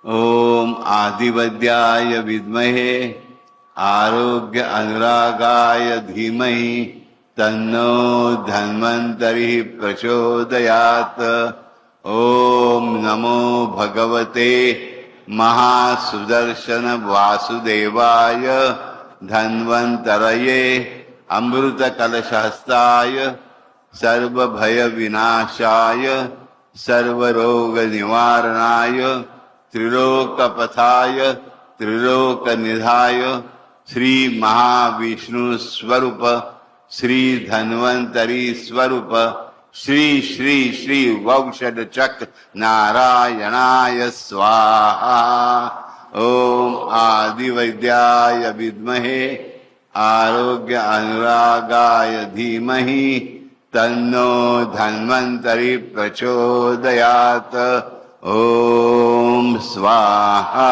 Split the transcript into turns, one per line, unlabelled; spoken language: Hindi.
ओम आदिवद्याय विद्महे आरोग्य अनुरागाय धीमहि तन्नो धन्वन्तरि प्रचोदयात्। ओम नमो भगवते महासुदर्शन वासुदेवाय धन्वन्तरये अमृतकलशहस्ताय सर्वभय विनाशाय सर्वरोग निवारणाय त्रिलोकपथाय त्रिलोकनिधाय श्री महाविष्णु स्वरूप श्री धन्वंतरी स्वरूप श्री श्री श्री वौषध चक्र नारायणाय स्वाहा। ओम आदिवैद्याय विद्महे आरोग्य अनुरागाय धीमहि तन्नो धन्वन्तरि प्रचोदयात्। ओम स्वाहा।